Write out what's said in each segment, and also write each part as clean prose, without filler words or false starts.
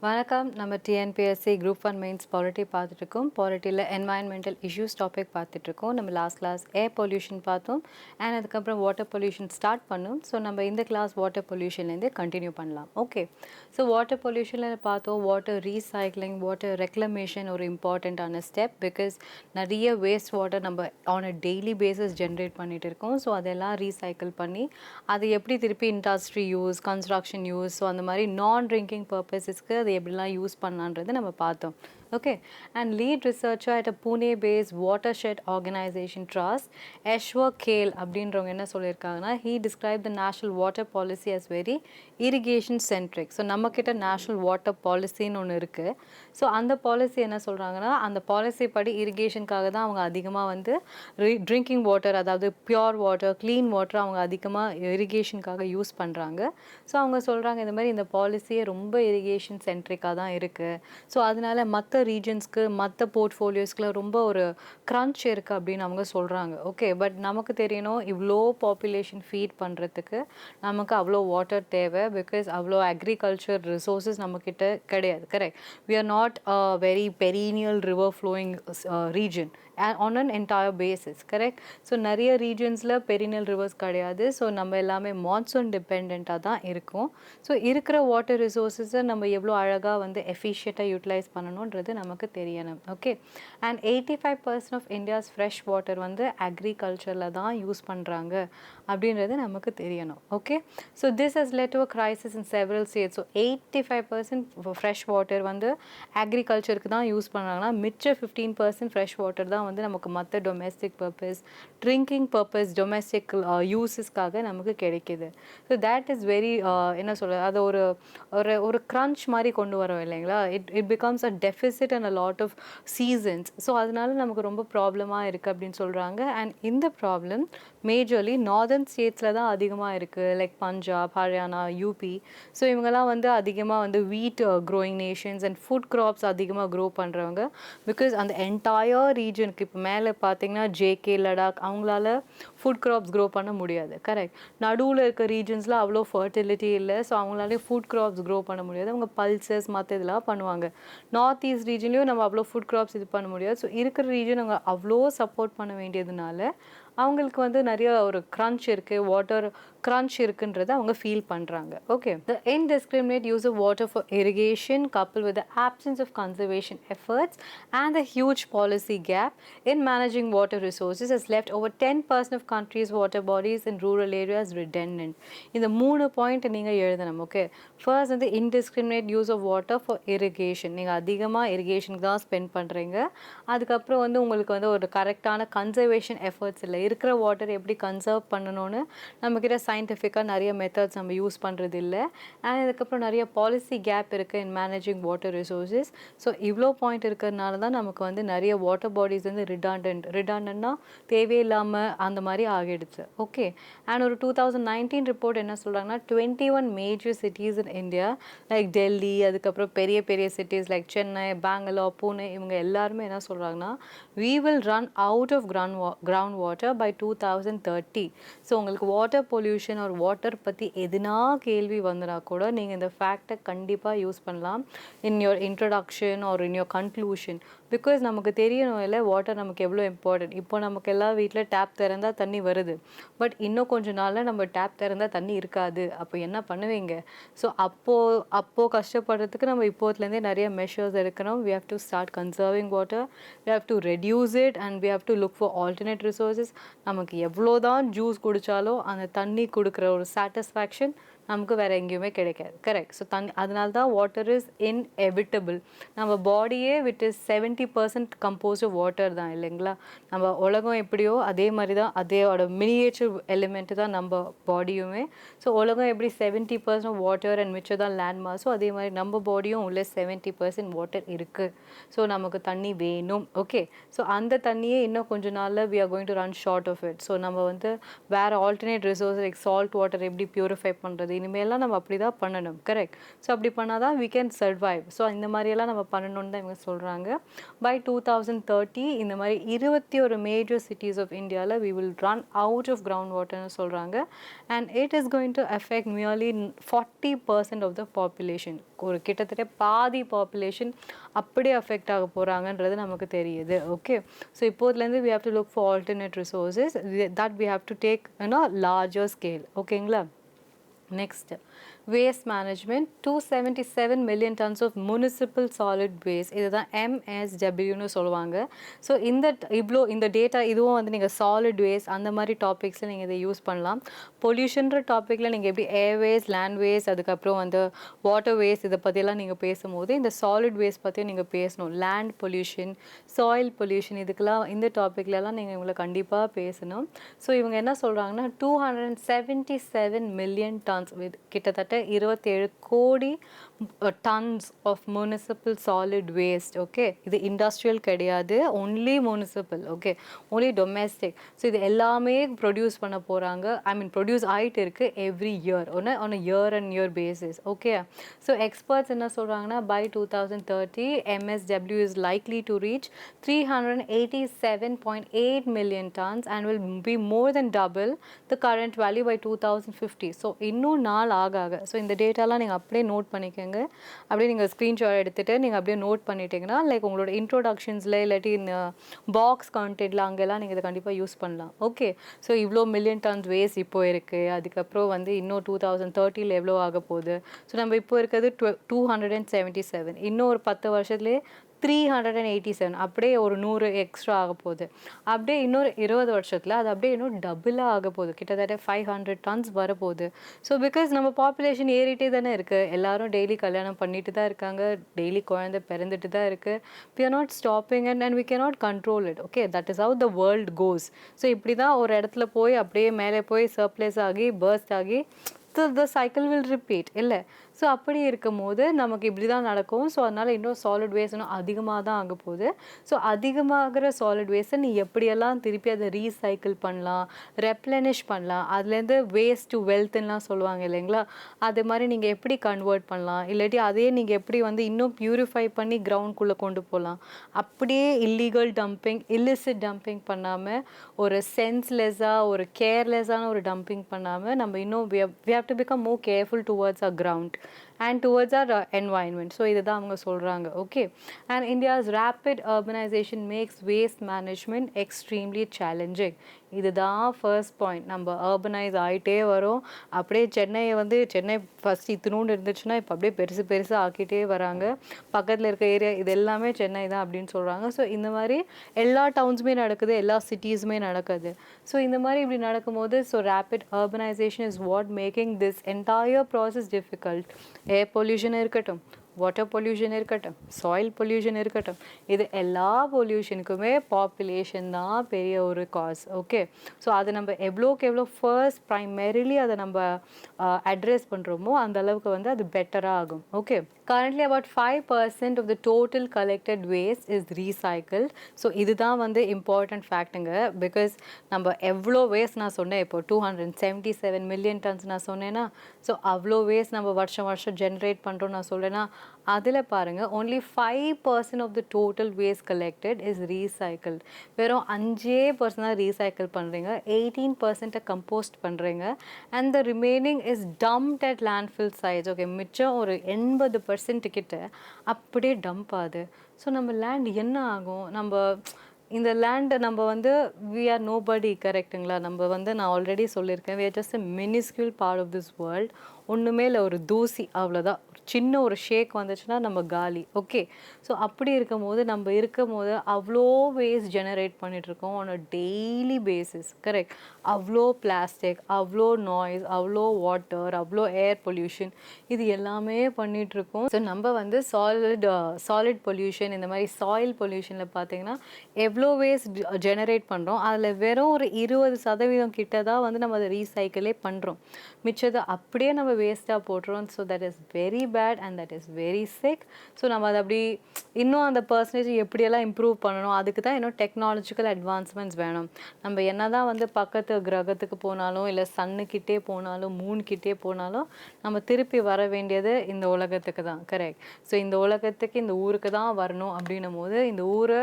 வணக்கம். நம்ம TNPSC group 1 mains polity பார்த்துட்ருக்கோம். பாலிட்டியில் என்வாயன்மெண்டல் இஷ்யூஸ் டாபிக் பார்த்துட்ருக்கோம். நம்ம லாஸ்ட் கிளாஸ் ஏர் பொல்யூஷன் பார்த்தோம் அண்ட் அதுக்கப்புறம் வாட்டர் பொல்யூஷன் ஸ்டார்ட் பண்ணோம். ஸோ நம்ம இந்த கிளாஸ் வாட்டர் பொல்யூஷன்லேருந்து கண்டினியூ பண்ணலாம். ஓகே, ஸோ வாட்டர் பொல்யூஷனில் பார்த்தோம் வாட்டர் ரீசைக்ளிங், வாட்டர் ரெக்ளமேஷன் ஒரு இம்பார்ட்டண்ட்டான ஸ்டெப். பிகாஸ் நிறைய வேஸ்ட் வாட்டர் நம்ம on a daily basis generate பண்ணிகிட்டு இருக்கோம். ஸோ அதெல்லாம் ரீசைக்கிள் பண்ணி அதை எப்படி திருப்பி industry use, construction use, so அந்த மாதிரி நான் ட்ரிங்கிங் பர்பஸஸ்க்கு அதை எப்படிலாம் யூஸ் பண்ணலான்றது நம்ம பார்த்தோம். Okay, and lead researcher at a Pune-based watershed organization trust, Ashwar Kale அப்படின்றவங்க என்ன சொல்லியிருக்காங்கன்னா, he described the national water policy as very irrigation centric. So நம்மக்கிட்ட நேஷ்னல் வாட்டர் பாலிசின்னு ஒன்று இருக்குது. ஸோ அந்த பாலிசி என்ன சொல்கிறாங்கன்னா, அந்த பாலிசி படி இரிகேஷனுக்காக தான் அவங்க அதிகமாக வந்து ட்ரிங்கிங் வாட்டர், அதாவது பியோர் வாட்டர், க்ளீன் வாட்டர் அவங்க அதிகமாக இரிகேஷனுக்காக யூஸ் பண்ணுறாங்க. ஸோ அவங்க சொல்கிறாங்க இந்த மாதிரி இந்த பாலிசியே ரொம்ப இரிகேஷன் சென்ட்ரிக்காக தான் இருக்குது. ஸோ அதனால மற்ற ரீஜன்ஸ்க்கு, மற்ற போர்ட்ஃபோலியோஸ்க்குலாம் ரொம்ப ஒரு க்ரன்ச் இருக்குது அப்படின்னு அவங்க சொல்கிறாங்க. ஓகே, பட் நமக்கு தெரியணும் இவ்வளோ பாப்புலேஷன் ஃபீட் பண்ணுறதுக்கு நமக்கு அவ்வளோ வாட்டர் தேவை. பிகாஸ் அவ்வளோ அக்ரிகல்ச்சர் ரிசோர்ஸஸ் நம்மக்கிட்ட கிடையாது. Correct, we are not a very perennial river flowing region on an entire basis. Correct. So நிறைய ரீஜன்ஸில் பெரினல் ரிவர்ஸ் கிடையாது. ஸோ நம்ம எல்லாமே மான்சூன் டிபெண்ட்டாக தான் இருக்கும். ஸோ இருக்கிற வாட்டர் ரிசோர்ஸஸை நம்ம எவ்வளோ அழகாக வந்து எஃபிஷியண்ட்டாக யூட்டிலைஸ் பண்ணணுன்றது நமக்கு தெரியணும். Okay, and 85% of India's fresh water வந்து அக்ரிகல்ச்சரில் தான் யூஸ் பண்ணுறாங்க அப்படின்றது நமக்கு தெரியணும். Okay, so this has led to a crisis in several states. So 85% fresh water வந்து அக்ரிகல்ச்சருக்கு தான் யூஸ் பண்ணுறாங்கன்னா, மிச்ச 15% ஃப்ரெஷ் வாட்டர் தான் வந்து நமக்கு மற்ற domestic purpose, drinking purpose, domestic யூஸஸ்க்காக நமக்கு கிடைக்கிது. ஸோ தேட் இஸ் வெரி என்ன சொல்கிறது, அதை ஒரு ஒரு ஒரு க்ரன்ச் மாதிரி கொண்டு வரோம் இல்லைங்களா. It becomes a deficit and a lot of seasons. So அதனால நமக்கு ரொம்ப ப்ராப்ளமாக இருக்குது அப்படின்னு சொல்கிறாங்க. அண்ட் இந்த ப்ராப்ளம் மேஜர்லி நார்தர்ன் ஸ்டேட்ஸில் தான் அதிகமாக இருக்குது, like Punjab, Haryana, UP. So இவங்கெல்லாம் வந்து அதிகமாக வந்து wheat growing nations and food crops அதிகமாக க்ரோ பண்ணுறவங்க. பிகாஸ் அந்த என்டையர் ரீஜனுக்கு இப்போ மேலே பார்த்தீங்கன்னா ஜேகே, லடாக் அவங்களால ஃபுட் க்ராப்ஸ் க்ரோ பண்ண முடியாது. கரெக்ட், நடுவில் இருக்க ரீஜன்ஸில் அவ்வளோ ஃபர்டிலிட்டி இல்லை. ஸோ அவங்களாலே ஃபுட் க்ராப்ஸ் க்ரோ பண்ண முடியாது. அவங்க பல்சஸ் மற்ற இதெல்லாம் பண்ணுவாங்க. நார்த் ஈஸ்ட் ரீஜன்லேயும் நம்ம அவ்வளோ ஃபுட் க்ராப்ஸ் இது பண்ண முடியாது. ஸோ இருக்கிற ரீஜன் அவங்க அவ்வளோ சப்போர்ட் பண்ண வேண்டியதுனால அவங்களுக்கு வந்து நிறைய ஒரு க்ரன்ச் இருக்குது, வாட்டர் க்ரன்ச் இருக்குன்றதை அவங்க ஃபீல் பண்ணுறாங்க. Okay, the indiscriminate use of water for irrigation coupled with the absence of conservation efforts and the huge policy gap in managing water resources has left over 10% of countries' water bodies in rural areas redundant. இந்த 3 point நீங்கள் எழுதணும். Okay, first வந்து indiscriminate use of water for irrigation. நீங்கள் அதிகமாக இரிகேஷனுக்கு தான் spend பண்ணுறீங்க. அதுக்கப்புறம் வந்து உங்களுக்கு வந்து ஒரு கரெக்டான கன்சர்வேஷன் எஃபர்ட்ஸ் இல்லை. இருக்கிற வாட்டர் எப்படி கன்சர்வ் பண்ணணும்னு நம்மக்கிட்ட சயின்டிஃபிக்காக நிறைய மெத்தட்ஸ் நம்ம யூஸ் பண்ணுறது இல்லை. அண்ட் அதுக்கப்புறம் நிறைய பாலிசி கேப் இருக்குது இன் மேனேஜிங் வாட்டர் ரிசோர்ஸஸ். ஸோ இவ்வளோ பாயிண்ட் இருக்கிறதுனால தான் நமக்கு வந்து நிறைய வாட்டர் பாடிஸ் வந்து ரிடாண்டன்ட்னா தேவையில்லாமல் அந்த மாதிரி ஆகிடுச்சு. ஓகே, அண்ட் ஒரு 2019 ரிப்போர்ட் என்ன சொல்கிறாங்கன்னா, 21 major cities in India like Delhi, அதுக்கப்புறம் பெரிய பெரிய சிட்டிஸ் லைக் சென்னை, பெங்களூர், பூனே, இவங்க எல்லாருமே என்ன சொல்கிறாங்கன்னா, we will run out of groundwater by 2030. So உங்களுக்கு வாட்டர் பொல்யூஷன் ஒரு வாட்டர் பற்றி எதுனா கேள்வி வந்துனா கூட நீங்கள் இந்த ஃபேக்டை கண்டிப்பாக யூஸ் பண்ணலாம் in your introduction or in your conclusion. Because நமக்கு தெரியணும் இல்லை வாட்டர் நமக்கு எவ்வளோ இம்பார்ட்டன்ட். இப்போ நமக்கு எல்லா வீட்டில் டேப் திறந்தால் தண்ணி வருது, பட் இன்னும் கொஞ்சம் நாளில் நம்ம டேப் திறந்தால் தண்ணி இருக்காது. அப்போ என்ன பண்ணுவீங்க? ஸோ அப்போது கஷ்டப்படுறதுக்கு நம்ம இப்போதுலேருந்தே நிறைய மெஷர்ஸ் எடுக்கணும். we have to start conserving water, we have to reduce it and we have to look for alternate resources. நமக்கு எவ்வளோ தான் ஜூஸ் குடித்தாலும் அந்த தண்ணி கொடுக்குற ஒரு சாட்டிஸ்ஃபேக்ஷன் நமக்கு வேறு எங்கேயுமே கிடைக்காது. கரெக்ட், ஸோ அதனால தான் வாட்டர் இஸ் இன்எவிட்டபிள். நம்ம பாடியே விட் இஸ் 70% கம்போஸ்ட் வாட்டர் தான் இல்லைங்களா. நம்ம உலகம் எப்படியோ அதே மாதிரி தான், அதேயோட மினியேச்சர் எலிமெண்ட்டு தான் நம்ம பாடியுமே. ஸோ உலகம் எப்படி 70% வாட்டர் அண்ட் மிச்சம் தான் லேண்ட் மாஸோ, அதே மாதிரி நம்ம பாடியும் உள்ள 70% வாட்டர் இருக்குது. ஸோ நமக்கு தண்ணி வேணும். ஓகே, ஸோ அந்த தண்ணியே இன்னும் கொஞ்சம் நாளில் we are going to run short of it. So நம்ம வந்து வேறு alternate resource like salt water எப்படி பியூரிஃபை பண்ணுறது, இனிமேலாம் நம்ம அப்படி தான் பண்ணணும், கரெக்ட். ஸோ அப்படி பண்ணால் தான் we can survive. ஸோ இந்த மாதிரியெல்லாம் நம்ம பண்ணணும்னு தான் இவங்க சொல்கிறாங்க. பை 2030 இந்த மாதிரி 21 மேஜர் சிட்டிஸ் ஆஃப் இந்தியாவில் we will run out of ground waterன்னு சொல்கிறாங்க. and it is going to affect nearly 40% of the population. ஒரு கிட்டத்தட்ட பாதி பாப்புலேஷன் அப்படியே அஃபெக்ட் ஆக போகிறாங்கன்றது நமக்கு தெரியுது. ஓகே, ஸோ இப்போதுலேருந்து we have to look for alternate resources that we have to take in a larger scale. ஓகேங்களா. Next, waste management. 277 million tons of municipal solid waste. இதுதான் MSWன்னு சொல்லுவாங்க. ஸோ இந்த டேட்டா இதுவும் வந்து நீங்கள் சாலிட் வேஸ்ட் அந்த மாதிரி டாபிக்ஸில் நீங்கள் இதை யூஸ் பண்ணலாம். பொல்யூஷன்ற டாப்பிக்கில் நீங்கள் எப்படி ஏர் வேஸ்ட், லேண்ட் வேஸ்ட், அதுக்கப்புறம் வந்து வாட்டர் வேஸ்ட் இதை பற்றியெல்லாம் நீங்கள் பேசும்போது இந்த சாலிட் வேஸ்ட் பற்றியும் நீங்கள் பேசணும். லேண்ட் பொல்யூஷன், சாயில் பொல்யூஷன், இதுக்கெல்லாம் இந்த டாப்பிக்லலாம் நீங்கள் இவங்களை கண்டிப்பாக பேசணும். ஸோ இவங்க என்ன சொல்கிறாங்கன்னா 277 million tons with கிட்டத்தட்ட 27 கோடி tons of municipal solid waste. Okay, இது இண்டஸ்ட்ரியல் கிடையாது, only municipal. Okay, only domestic. So இது எல்லாமே ப்ரொடியூஸ் பண்ண போகிறாங்க. ஐ மீன் ப்ரொடியூஸ் ஆகிட்டு இருக்கு every year on a year and year basis. Okay, so experts என்ன சொல்கிறாங்கன்னா by 2030 MSW is likely to reach 387.8 million tons and will be more than double the current value by 2050. So இன்னும் நாள் ஆக so இந்த டேட்டாலாம் நீங்கள் அப்படியே note பண்ணிக்கோங்க. அப்படியே நீங்கள் ஸ்க்ரீன்ஷாட் எடுத்துகிட்டு நீங்கள் அப்படியே நோட் பண்ணிட்டீங்கன்னா லைக் உங்களோட இன்ட்ரோடக்ஷன்ஸில் இல்லாட்டி இந்த பாக்ஸ் கான்டென்ட்டில் அங்கெல்லாம் நீங்கள் இதை கண்டிப்பாக யூஸ் பண்ணலாம். ஓகே, ஸோ இவ்வளோ மில்லியன் டன்ஸ் வேஸ்ட் இப்போ இருக்குது. அதுக்கப்புறம் வந்து இன்னும் 2030 எவ்வளோ ஆக போகுது. ஸோ நம்ம இப்போ இருக்கிறது 277, இன்னும் ஒரு 10 வருஷத்துலேயே 387, அப்படியே ஒரு 100 எக்ஸ்ட்ரா ஆக போகுது. அப்படியே இன்னொரு 20 வருஷத்தில் அது அப்படியே இன்னும் டபுளாக ஆக போகுது, கிட்டத்தட்ட 500 tons வரப்போகுது. ஸோ பிகாஸ் நம்ம பாப்புலேஷன் ஏறிட்டே தானே இருக்குது, எல்லாரும் டெய்லி கல்யாணம் பண்ணிட்டு தான் இருக்காங்க, டெய்லி குழந்தை பிறந்துட்டு தான் இருக்குது. we are not stopping and we cannot control it. okay, that is how the world goes. So இப்படி தான் ஒரு இடத்துல போய் அப்படியே மேலே போய் சர்ப்ளஸ் ஆகி பர்ஸ்ட் ஆகி the cycle will repeat இல்லை. ஸோ அப்படி இருக்கும் போது நமக்கு இப்படி தான் நடக்கும். ஸோ அதனால் இன்னும் சாலிட் வேஸ்ட் இன்னும் அதிகமாக தான் ஆக போகுது. ஸோ அதிகமாகிற சாலிட் வேஸ்ட்டை நீ எப்படியெல்லாம் திருப்பி அதை ரீசைக்கிள் பண்ணலாம், ரெப்ளனிஷ் பண்ணலாம், அதுலேருந்து வேஸ்ட் டு வெல்த்லாம் சொல்லுவாங்க இல்லைங்களா, அது மாதிரி நீங்கள் எப்படி கன்வெர்ட் பண்ணலாம், இல்லாட்டி அதே நீங்கள் எப்படி வந்து இன்னும் பியூரிஃபை பண்ணி கிரவுண்ட்குள்ளே கொண்டு போகலாம். அப்படியே இல்லீகல் டம்பிங், இல்லிசிட் டம்பிங் பண்ணாமல் ஒரு சென்ஸ்லெஸ்ஸாக ஒரு கேர்லெஸ்ஸான ஒரு டம்பிங் பண்ணாமல் நம்ம இன்னும் we have to become more careful towards our ground and towards our environment. So இதுதான் அவங்க சொல்கிறாங்க. Okay, and India's rapid urbanization makes waste management extremely challenging. இதுதான் ஃபர்ஸ்ட் பாயிண்ட். நம்ம அர்பனைஸ் ஆகிட்டே வரோம். அப்படியே சென்னை ஃபஸ்ட் இத்தினூண்டு இருந்துச்சுன்னா இப்போ அப்படியே பெருசாக ஆக்கிட்டே வராங்க. பக்கத்தில் இருக்க ஏரியா இது எல்லாமே சென்னை தான் அப்படின்னு சொல்கிறாங்க. ஸோ இந்த மாதிரி எல்லா டவுன்ஸுமே நடக்குது, எல்லா சிட்டிஸுமே நடக்குது. ஸோ இந்த மாதிரி இப்படி நடக்கும்போது so rapid urbanisation is what making this entire process difficult. Air pollution இருக்கட்டும், வாட்டர் பொல்யூஷன் இருக்கட்டும், சாயில் பொல்யூஷன் இருக்கட்டும், இது எல்லா பொல்யூஷனுக்குமே பாப்புலேஷன் தான் பெரிய ஒரு காஸ். ஓகே, ஸோ அதை நம்ம எவ்வளோக்கு எவ்வளோ ஃபர்ஸ்ட் ப்ரைமரிலி அதை நம்ம அட்ரெஸ் பண்ணுறோமோ அந்த அளவுக்கு வந்து அது பெட்டராக ஆகும். Okay, currently about 5% of the total collected waste is recycled. So இதுதான் வந்து இம்பார்ட்டன்ட் ஃபேக்ட்டுங்க. பிகாஸ் நம்ம எவ்வளோ வேஸ்ட் நான் சொன்னேன், இப்போ 277 மில்லியன் டன்ஸ் நான் சொன்னேன்னா, ஸோ அவ்வளோ வேஸ்ட் நம்ம வருஷம் ஜென்ரேட் பண்ணுறோம் நான் சொல்கிறேன்னா, அதில் பாருங்கள் only 5% of the total waste collected is recycled. வெறும் 5% தான் ரீசைக்கிள் பண்ணுறீங்க, 18% கம்போஸ்ட் பண்ணுறீங்க, and the remaining is dumped at landfill sites. Okay, மிச்சம் ஒரு 80% கிட்ட அப்படியே டம்ப் ஆகுது. ஸோ நம்ம லேண்ட் என்ன ஆகும், நம்ம இந்த லேண்டை நம்ம வந்து we are nobody, கரெக்டுங்களா. நம்ம வந்து நான் ஆல்ரெடி சொல்லியிருக்கேன், we are just a minuscule part of this world. ஒன்றுமே இல்லை, ஒரு தூசி, அவ்வளோதான். சின்ன ஒரு ஷேக் வந்துச்சுன்னா நம்ம காலி. ஓகே, ஸோ அப்படி இருக்கும் போது அவ்வளோ வேஸ்ட் ஜெனரேட் பண்ணிகிட்ருக்கோம் on a daily basis. Correct, அவ்வளோ பிளாஸ்டிக், அவ்வளோ நாய்ஸ், அவ்வளோ வாட்டர், அவ்வளோ ஏர் பொல்யூஷன், இது எல்லாமே பண்ணிகிட்ருக்கோம். ஸோ நம்ம வந்து சாலிட் பொல்யூஷன், இந்த மாதிரி சாயில் பொல்யூஷனில் பார்த்தீங்கன்னா எவ்வளோ வேஸ்ட் ஜெனரேட் பண்ணுறோம், அதில் வெறும் ஒரு 20% கிட்ட தான் வந்து நம்ம அதை ரீசைக்கிளே பண்ணுறோம். மிச்சத்தை அப்படியே நம்ம வேஸ்ட்டாக போட்டுரும். So that is very bad and that is very sick. So நம்ம அதை அப்படி இன்னும் அந்த பர்சன்டேஜ் எப்படியெல்லாம் இம்ப்ரூவ் பண்ணணும், அதுக்கு தான் இன்னும் டெக்னாலஜிக்கல் அட்வான்ஸ்மெண்ட்ஸ் வேணும். நம்ம என்ன தான் வந்து பக்கத்து கிரகத்துக்கு போனாலும் இல்லை சன்னுக்கிட்டே போனாலும் மூன்கிட்டே போனாலும் நம்ம திருப்பி வர வேண்டியது இந்த உலகத்துக்கு தான். கரெக்ட். ஸோ இந்த உலகத்துக்கு இந்த ஊருக்கு தான் வரணும் அப்படின்னும் போது இந்த ஊரை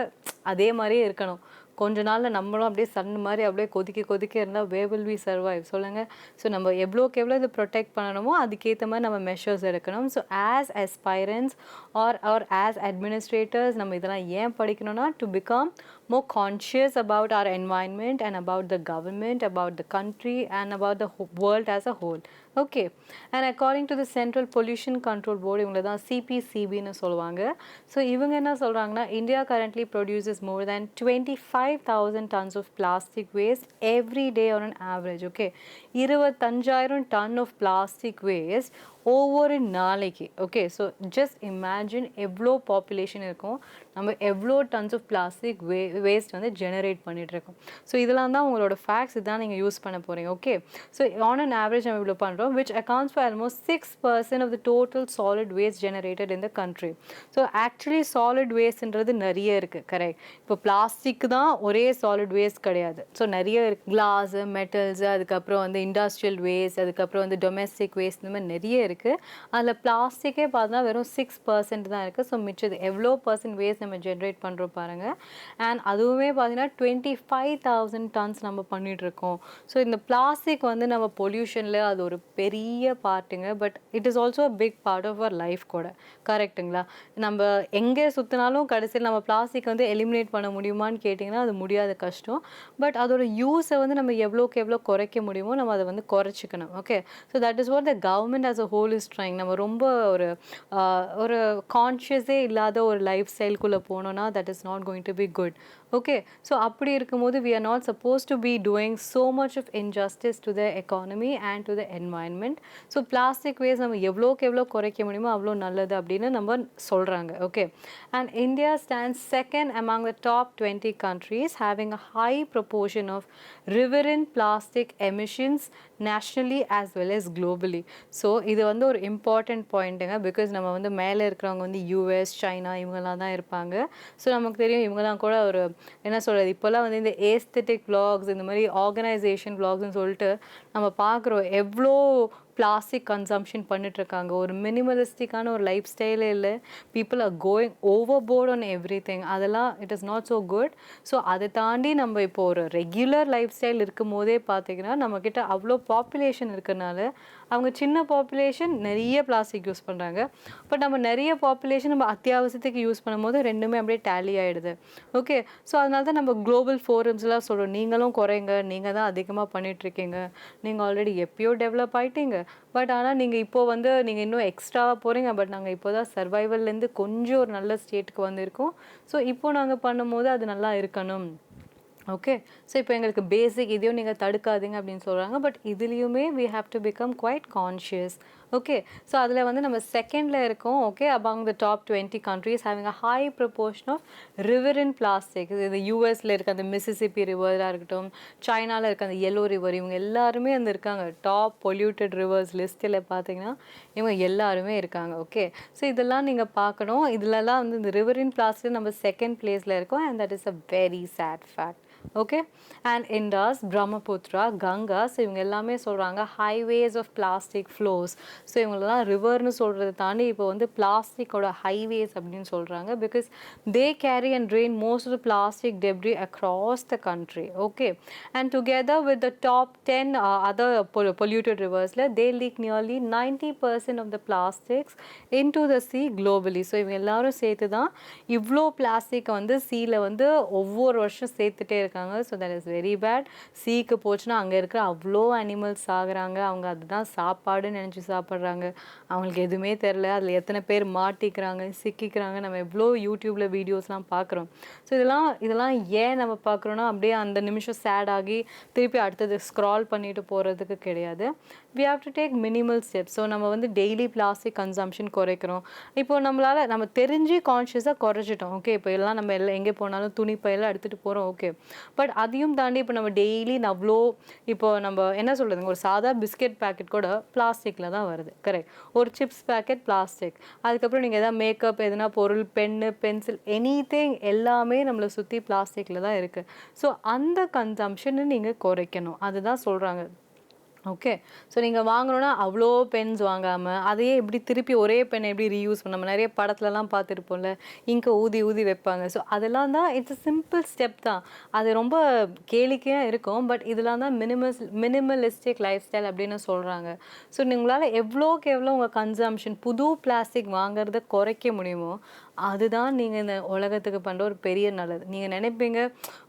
அதே மாதிரியே இருக்கணும். கொஞ்ச நாளில் நம்மளும் அப்படியே சன் மாதிரி அப்படியே கொதிக்க இருந்தால் வே வில் வி சர்வைவ் சொல்லுங்கள். ஸோ நம்ம எவ்வளோக்கு எவ்வளோ இது ப்ரொடெக்ட் பண்ணணுமோ அதுக்கேற்ற மாதிரி நம்ம மெஷர்ஸ் எடுக்கணும். So as aspirants or as administrators நம்ம இதெல்லாம் ஏன் படிக்கணும்னா to become more conscious about our environment and about the government, about the country and about the world as a whole. Okay. And according to the Central Pollution Control Board, இவங்க தான் CPCB-ன்னு சொல்லுவாங்க. So இவங்க என்ன சொல்கிறாங்கன்னா India currently produces more than 25,000 tons of plastic waste every day on an average. Okay. 25,000 ton of plastic waste ஒவ்வொரு நாளைக்கு. Okay. So just imagine எவ்வளோ population இருக்கும், நம்ம எவ்வளோ டன்ஸ் ஆஃப் பிளாஸ்டிக் வேஸ்ட் வந்து ஜெனரேட் பண்ணிகிட்ருக்கோம். ஸோ இதெல்லாம் தான் உங்களோட ஃபேக்ட்ஸ், இதுதான் நீங்கள் யூஸ் பண்ண போகிறீங்க. Okay. So on an average நம்ம இவ்வளோ பண்ணுறோம், which accounts for almost 6% of the total solid waste generated in the country. So actually solid வேஸ்ட்ன்றது நிறைய இருக்குது. கரெக்ட். இப்போ பிளாஸ்டிக் தான் ஒரே சாலிட் வேஸ்ட் கிடையாது. ஸோ நிறைய இருக்குது. கிளாஸு, மெட்டல்ஸு, அதுக்கப்புறம் வந்து இண்டஸ்ட்ரியல் வேஸ்ட், அதுக்கப்புறம் வந்து டொமெஸ்டிக் வேஸ்ட், இந்த மாதிரி நிறைய இருக்குது. அதில் பிளாஸ்டிக்கே பார்த்தா வெறும் 6% தான் இருக்குது. ஸோ மிச்சது எவ்வளோ பர்சன்ட் வேஸ்ட் நம்ம ஜென்ரேட் பண்ணுறோம் பாருங்கள். அண்ட் அதுவுமே பார்த்தீங்கன்னா 25,000 டன்ஸ் நம்ம பண்ணிகிட்ருக்கோம். ஸோ இந்த பிளாஸ்டிக் வந்து நம்ம பொல்யூஷனில் அது ஒரு பெரிய பார்ட்டுங்க. But it is also a big part of our life கூட. கரெக்டுங்களா? நம்ம எங்கே சுற்றினாலும் கடைசியில் நம்ம பிளாஸ்டிக் வந்து எலிமினேட் பண்ண முடியுமான்னு கேட்டிங்கன்னா அது முடியாத கஷ்டம். பட் அதோட யூஸை வந்து நம்ம எவ்வளோக்கு எவ்வளோ குறைக்க முடியுமோ நம்ம அதை வந்து குறைச்சிக்கணும். Okay. So that is what the government as a whole is trying. நம்ம ரொம்ப ஒரு கான்ஷியஸே இல்லாத ஒரு லைஃப் ஸ்டைல்குள்ளே போனோன்னா that is not going to be good. Okay. So அப்படி இருக்கும்போது we are not supposed to be doing so much of injustice to the economy and to the environment. So plastic waste நம்ம எவ்வளோக்கு எவ்வளோ குறைக்க முடியுமோ அவ்வளோ நல்லது அப்படின்னு நம்ம சொல்கிறாங்க. Okay. And India stands second among the top 20 countries having a high proportion of riverine plastic emissions nationally as well as globally. So இது வந்து ஒரு இம்பார்ட்டண்ட் பாயிண்ட்டுங்க. பிகாஸ் நம்ம வந்து மேலே இருக்கிறவங்க வந்து US, சைனா இவங்கெல்லாம் தான் இருப்பாங்க. ஸோ நமக்கு தெரியும் இவங்கெல்லாம் கூட ஒரு என்ன சொல்கிறது, இப்போல்லாம் வந்து இந்த ஏஸ்தெட்டிக் vlogs, இந்த மாதிரி ஆர்கனைசேஷன் vlogsன்னு சொல்லிட்டு நம்ம பார்க்குறோம் எவ்வளோ பிளாஸ்டிக் கன்சம்ஷன் பண்ணிட்டுருக்காங்க. ஒரு மினிமலிஸ்டிக்கான ஒரு லைஃப் ஸ்டைலே இல்லை. People are going overboard on everything. அதெல்லாம் it is not so good. So அதை தாண்டி நம்ம இப்போ ஒரு ரெகுலர் லைஃப் ஸ்டைல் இருக்கும் போதே பார்த்திங்கன்னா நம்மக்கிட்ட அவ்வளோ பாப்புலேஷன் இருக்கிறனால அவங்க சின்ன பாப்புலேஷன் நிறைய பிளாஸ்டிக் யூஸ் பண்ணுறாங்க. பட் நம்ம நிறைய பாப்புலேஷன் நம்ம அத்தியாவசியத்துக்கு யூஸ் பண்ணும்போது ரெண்டுமே அப்படியே டேலி ஆகிடுது. ஓகே. ஸோ அதனால தான் நம்ம குளோபல் ஃபோரம்ஸ்லாம் சொல்கிறோம், நீங்களும் குறைங்க, நீங்கள் தான் அதிகமாக பண்ணிகிட்ருக்கீங்க, நீங்கள் ஆல்ரெடி எப்பயோ டெவலப் ஆகிட்டீங்க. பட் ஆனால் நீங்கள் இப்போது வந்து நீங்கள் இன்னும் எக்ஸ்ட்ராவாக போகிறீங்க. பட் நாங்கள் இப்போ தான் சர்வைவல்லேருந்து கொஞ்சம் ஒரு நல்ல ஸ்டேட்டுக்கு வந்திருக்கோம். ஸோ இப்போது நாங்கள் பண்ணும்போது அது நல்லா இருக்கணும். ஓகே. ஸோ இப்போ எங்களுக்கு பேசிக் இதையும் நீங்கள் தடுக்காதீங்க அப்படின்னு சொல்கிறாங்க. பட் இதுலேயுமே we have to become quite conscious. Okay. So அதில் வந்து நம்ம செகண்டில் இருக்கோம். Okay. among the top 20 countries having a high proportion of riverine plastic. இது யூஎஸில் இருக்க அந்த மிசிசிப்பி ரிவராக இருக்கட்டும், சைனாவில் இருக்க அந்த yellow river, இவங்க எல்லாருமே அந்த இருக்காங்க. டாப் பொல்யூட்டட் ரிவர்ஸ் லிஸ்ட்டில் பார்த்தீங்கன்னா இவங்க எல்லாருமே இருக்காங்க. ஓகே. ஸோ இதெல்லாம் நீங்கள் பார்க்கணும். இதிலலாம் வந்து இந்த ரிவரின் பிளாஸ்டிக் நம்ம செகண்ட் பிளேஸில் இருக்கோம். And that is a very sad fact. Okay. And Indus, Brahmaputra, Ganga, so இவங்க எல்லாமே சொல்கிறாங்க highways of plastic flows. So இவங்களெல்லாம் ரிவர்னு சொல்கிறத தாண்டி இப்போ வந்து பிளாஸ்டிக்கோட ஹைவேஸ் அப்படின்னு சொல்கிறாங்க. Because they carry and drain most of the plastic debris across the country. Okay. And together with the top 10 other polluted ரிவர்ஸில் they leak nearly 90% of the plastics into the sea globally. So இவங்க எல்லாரும் சேர்த்து தான் இவ்வளோ பிளாஸ்டிக்கை வந்து சீல வந்து ஒவ்வொரு வருஷம் சேர்த்துட்டே இருக்காங்க. So that is very bad. சீக்கு போச்சுன்னா அங்கே இருக்கிற அவ்வளோ அனிமல்ஸ் ஆகுறாங்க. அவங்க அதுதான் சாப்பாடுன்னு நினச்சி சாப்பிட்றாங்க. அவங்களுக்கு எதுவுமே தெரில அதில் எத்தனை பேர் மாட்டிக்கிறாங்க, சிக்கிக்கிறாங்க. நம்ம எவ்வளோ யூடியூப்பில் வீடியோஸ்லாம் பார்க்குறோம். ஸோ இதெல்லாம் ஏன் நம்ம பார்க்குறோன்னா அப்படியே அந்த நிமிஷம் சேட் ஆகி திருப்பி அடுத்தது ஸ்க்ரால் பண்ணிட்டு போகிறதுக்கு கிடையாது. we have to take minimal steps. So நம்ம வந்து டெய்லி பிளாஸ்டிக் கன்சம்ஷன் குறைக்கிறோம். இப்போது நம்மளால் நம்ம தெரிஞ்சு கான்ஷியஸாக குறைச்சிட்டோம். ஓகே. இப்போ எல்லாம் நம்ம எங்கே போனாலும் துணி பையெல்லாம் எடுத்துகிட்டு போகிறோம். ஓகே. பட் அதையும் தாண்டி இப்போ நம்ம டெய்லி அவ்வளோ இப்போ நம்ம என்ன சொல்கிறதுங்க, ஒரு சாதா பிஸ்கெட் பேக்கெட் கூட பிளாஸ்டிக்கில் தான் வருது. வருது. கரெக்ட். ஒரு சிப்ஸ் பேக்கெட் பிளாஸ்டிக். அதுக்கப்புறம் நீங்கள் எதாவது மேக்கப் எதுனா பொருள், பென்னு, பென்சில், எனிதிங் எல்லாமே நம்மளை சுற்றி பிளாஸ்டிக்கில் தான் இருக்குது. ஸோ அந்த கன்சம்ஷனை நீங்கள் குறைக்கணும். அதுதான் சொல்கிறாங்க. ஓகே. ஸோ நீங்கள் வாங்கணுன்னா அவ்வளோ பென்ஸ் வாங்காமல் அதையே எப்படி திருப்பி ஒரே பென்னை எப்படி ரீயூஸ் பண்ண, நம்ம நிறைய படத்துலலாம் பார்த்துருப்போம்ல, இங்கே ஊதி ஊதி வைப்பாங்க. ஸோ அதெல்லாம் தான் இட்ஸ் அ சிம்பிள் ஸ்டெப் தான். அது ரொம்ப கேளிக்கையாக இருக்கும். பட் இதெல்லாம் தான் மினிமலிஸ்டிக் லைஃப் ஸ்டைல் அப்படின்னு சொல்கிறாங்க. ஸோ உங்களால் எவ்வளோக்கு எவ்வளோ உங்கள் கன்சம்ஷன் புது பிளாஸ்டிக் வாங்குறத குறைக்க முடியுமோ அதுதான் நீங்கள் இந்த உலகத்துக்கு பண்ணுற ஒரு பெரிய நல்லது. நீங்கள் நினைப்பீங்க,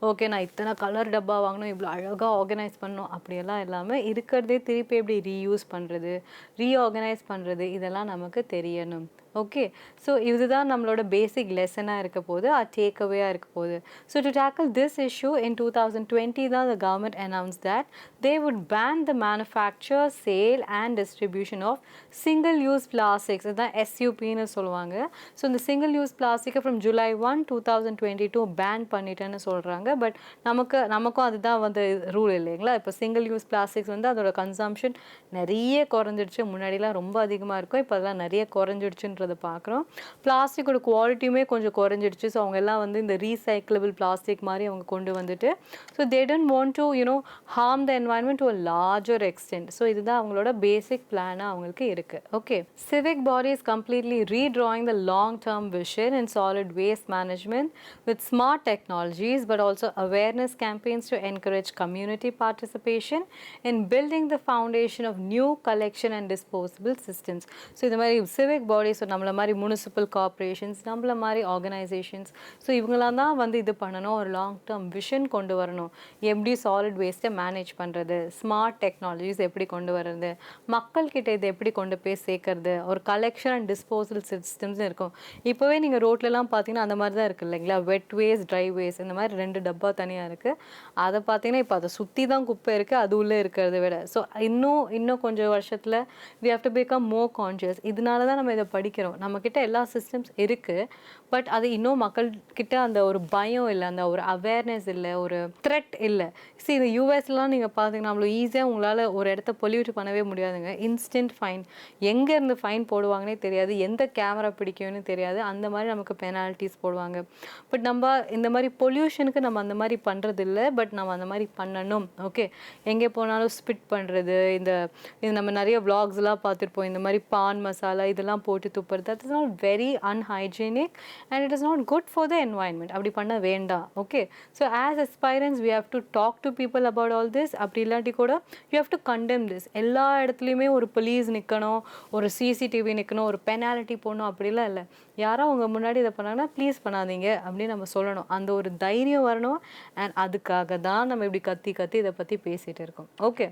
ஓகே நான் இத்தனை கலர் டப்பா வாங்கணும், இவ்வளோ அழகாக ஆர்கனைஸ் பண்ணணும், அப்படியெல்லாம் இல்லாமல் இருக்கிறதே திருப்பி எப்படி ரீயூஸ் பண்ணுறது, ரீஆர்கனைஸ் பண்ணுறது, இதெல்லாம் நமக்கு தெரியணும். ஓகே. ஸோ இதுதான் நம்மளோட பேசிக் லெசனாக இருக்க போது, டேக் அவேயாக இருக்க போகுது. So to tackle this issue in 2020 தான் the government announce that they would ban the manufacture, sale and distribution of single use plastics. இதுதான் எஸ்யூபின்னு சொல்லுவாங்க. ஸோ இந்த சிங்கிள் யூஸ் பிளாஸ்டிக்கை ஃப்ரம் July 1, 2022 பேன் பண்ணிட்டேன்னு சொல்கிறாங்க. பட் நமக்கும் அதுதான் வந்து ரூல் இல்லைங்களா? இப்போ சிங்கிள் யூஸ் பிளாஸ்டிக்ஸ் வந்து அதோட கன்சம்ஷன் நிறைய குறைஞ்சிடுச்சு. முன்னாடிலாம் ரொம்ப அதிகமாக இருக்கும், இப்போ அதெல்லாம் நிறைய குறைஞ்சிடுச்சுன்றதை பார்க்குறோம். பிளாஸ்டிக்கோட குவாலிட்டியுமே கொஞ்சம் குறைஞ்சிடுச்சு. ஸோ அவங்க எல்லாம் வந்து இந்த ரீசைக்கிளபிள் பிளாஸ்டிக் மாதிரி அவங்க கொண்டு வந்துட்டு, so they don't want to harm the environment to a larger extent. So இதுதான் அவங்களோட பேசிக் பிளானாக அவங்களுக்கு இருக்குது. Okay. Civic body is completely redrawing the long term vision in solid waste management with smart technologies but also awareness campaigns to encourage community participation in building the foundation of new collection and disposable systems. So இது மாதிரி civic bodies, நம்மள மாதிரி municipal corporations, நம்மள மாதிரி organisations, so இவங்களாம் தான் வந்து இது பண்ணணும், ஒரு லாங் டேர்ம் விஷன் கொண்டு வரணும். எப்படி சாலிட் வேஸ்ட்டை மேனேஜ் பண்ணுறது, ஸ்மார்ட் டெக்னாலஜிஸ் எப்படி கொண்டு வர்றது, மக்கள்கிட்ட இதை எப்படி கொண்டு போய் சேர்க்கறது, ஒரு கலெக்ஷன் அண்ட் டிஸ்போசல் சிஸ்டம்ஸ் இருக்கும். இப்போவே நீங்கள் ரோட்லலாம் பார்த்தீங்கன்னா அந்த மாதிரி தான் இருக்குது இல்லைங்களா? வெட் வேஸ்ட், ட்ரை வேஸ்ட், இந்த மாதிரி 2 டப்பா தனியாக இருக்குது. அதை பார்த்தீங்கன்னா இப்போ அதை சுற்றி தான் குப்பை இருக்குது, அது உள்ளே இருக்கிறத விட. ஸோ இன்னும் கொஞ்சம் வருஷத்தில் we have to become more conscious. இதனால தான் நம்ம இதை படிக்கிறோம். நம்மக்கிட்ட எல்லா சிஸ்டம்ஸ் இருக்குது, பட் அது இன்னும் மக்கள்கிட்ட அந்த ஒரு பயம் இல்லை, அந்த ஒரு அவேர்னஸ் இல்லை, ஒரு த்ரெட் இல்லை. சரி, இந்த யூஎஸ்லாம் நீங்கள் பார்த்தீங்கன்னா அவ்வளோ ஈஸியாக உங்களால் ஒரு இடத்த பொல்யூட் பண்ணவே முடியாதுங்க. இன்ஸ்டன்ட் ஃபைன், எங்கேருந்து ஃபைன் போடுவாங்கன்னே தெரியாது, எந்த கேமரா பிடிக்கும்னு தெரியாது, அந்த மாதிரி நமக்கு பெனால்ட்டிஸ் போடுவாங்க. பட் நம்ம இந்த மாதிரி பொல்யூஷனுக்கு நம்ம அந்த மாதிரி பண்ணுறது இல்லை, பட் நம்ம அந்த மாதிரி பண்ணணும். ஓகே. எங்கே போனாலும் ஸ்பிட் பண்ணுறது, இது நம்ம நிறைய விளாக்ஸ்லாம் பார்த்துருப்போம், இந்த மாதிரி பான் மசாலா இதெல்லாம் போட்டு துப்புறது, that is not very unhygienic and it is not good for the environment. அப்படி பண்ண வேண்டாம். Okay. So as aspirants we have to talk to people about all this. அப்படி இல்லாட்டி கூட you have to condemn this. எல்லா இடத்துலையுமே ஒரு police நிற்கணும், ஒரு சிசிடிவி நிற்கணும், ஒரு பெனால்ட்டி போடணும், அப்படிலாம் இல்லை. யாரோ அவங்க முன்னாடி இதை பண்ணாங்கன்னா ப்ளீஸ் பண்ணாதீங்க அப்படின்னு நம்ம சொல்லணும். அந்த ஒரு தைரியம் வரணும். அண்ட் அதுக்காக தான் நம்ம இப்படி கத்தி இதை பற்றி பேசிகிட்டு இருக்கோம். ஓகே.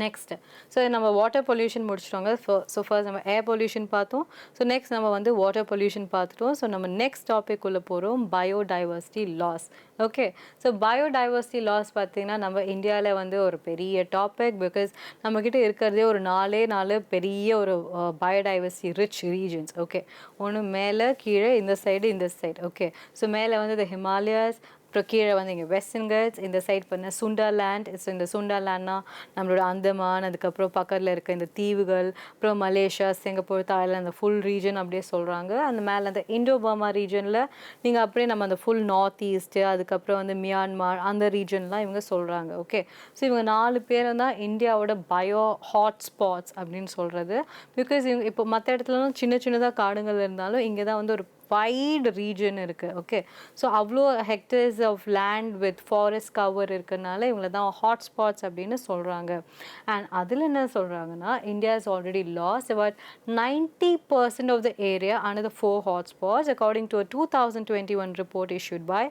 நெக்ஸ்ட், ஸோ நம்ம வாட்டர் பொல்யூஷன் முடிச்சிட்டோங்க. ஸோ ஃபர்ஸ்ட் நம்ம ஏர் பொல்யூஷன் பார்த்தோம். ஸோ நெக்ஸ்ட் நம்ம வந்து வாட்டர் பொல்யூஷன் பார்த்துட்டோம். ஸோ நம்ம நெக்ஸ்ட் டாபிக் உள்ள போகிறோம், biodiversity loss. Okay. So biodiversity loss பார்த்தீங்கன்னா நம்ம இந்தியாவில் வந்து ஒரு பெரிய டாபிக். பிகாஸ் நம்மக்கிட்ட இருக்கிறதே ஒரு 4 பெரிய ஒரு பயோடைவர்சிட்டி ரிச் ரீஜன்ஸ். ஓகே. ஒன்று மேலே, கீழே, இந்த சைடு, இந்த சைடு. ஓகே. ஸோ மேலே வந்து இந்த ஹிமாலயாஸ், அப்புறம் கீழே வந்து இங்கே வெஸ்டர்ன் கட்ஸ், இந்த சைட் பண்ண சுண்டர்லேண்ட். ஸோ இந்த சுண்டர்லேண்ட்னா நம்மளோட அந்தமான், அதுக்கப்புறம் பக்கத்தில் இருக்க இந்த தீவுகள், அப்புறம் மலேசியா, சிங்கப்பூர், தாய்லாந்து, அந்த ஃபுல் ரீஜன் அப்படியே சொல்கிறாங்க. அந்த மேலே அந்த இண்டோ பர்மா ரீஜனில் நீங்கள் அப்படியே நம்ம அந்த ஃபுல் நார்த் ஈஸ்ட்டு, அதுக்கப்புறம் வந்து மியான்மார், அந்த ரீஜன்லாம் இவங்க சொல்கிறாங்க. ஓகே. ஸோ இவங்க 4 பேரும் தான் இந்தியாவோட பயோ ஹாட்ஸ்பாட்ஸ் அப்படின்னு சொல்கிறது. பிகாஸ் இவங்க இப்போ மற்ற இடத்துலலாம் சின்னதாக காடுகள் இருந்தாலும் இங்கே தான் வந்து ஒரு வைட் ரீஜன் இருக்குது. ஓகே. ஸோ அவ்வளோ hectares of land with forest cover இருக்கிறதுனால இவங்கள தான் ஹாட்ஸ்பாட்ஸ் அப்படின்னு சொல்கிறாங்க. அண்ட் அதில் என்ன சொல்கிறாங்கன்னா, India is already last about 90% of the area under the 4 hotspots according to a 2021 report issued by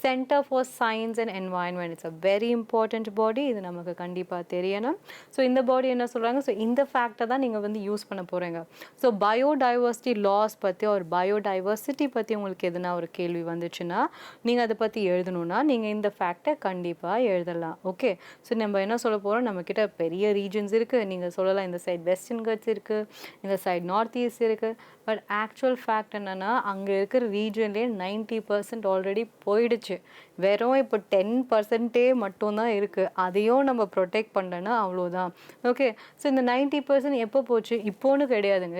Center for Science and Environment. It's a very important body. இது நமக்கு கண்டிப்பாக தெரியணும். ஸோ இந்த பாடி என்ன சொல்கிறாங்க, ஸோ இந்த ஃபேக்டை தான் நீங்கள் வந்து யூஸ் பண்ண போகிறீங்க. ஸோ பயோடைவர்சிட்டி லாஸ் பற்றி ஒரு பயோடைவர்சிட்டி பற்றி உங்களுக்கு எதுனா ஒரு கேள்வி வந்துச்சுன்னா நீங்கள் அதை பற்றி எழுதணுன்னா நீங்கள் இந்த ஃபேக்டை கண்டிப்பாக எழுதலாம். ஓகே. ஸோ நம்ம என்ன சொல்ல போகிறோம், நம்மக்கிட்ட பெரிய ரீஜன்ஸ் இருக்குது. நீங்கள் சொல்லலாம் இந்த சைட் வெஸ்டர்ன் கட்ஸ் இருக்குது, இந்த சைட் நார்த் ஈஸ்ட் இருக்குது, பட் ஆக்சுவல் ஃபேக்ட் என்னென்னா அங்கே இருக்கிற ரீஜன்லேயே 90% ஆல்ரெடி போயிடுச்சு. வெறும் இப்போ 10% மட்டும்தான் இருக்குது. அதையும் நம்ம ப்ரொடெக்ட் பண்ணலன்னா அவ்வளோதான். ஓகே, ஸோ இந்த 90% எப்போ போச்சு? இப்போன்னு கிடையாதுங்க.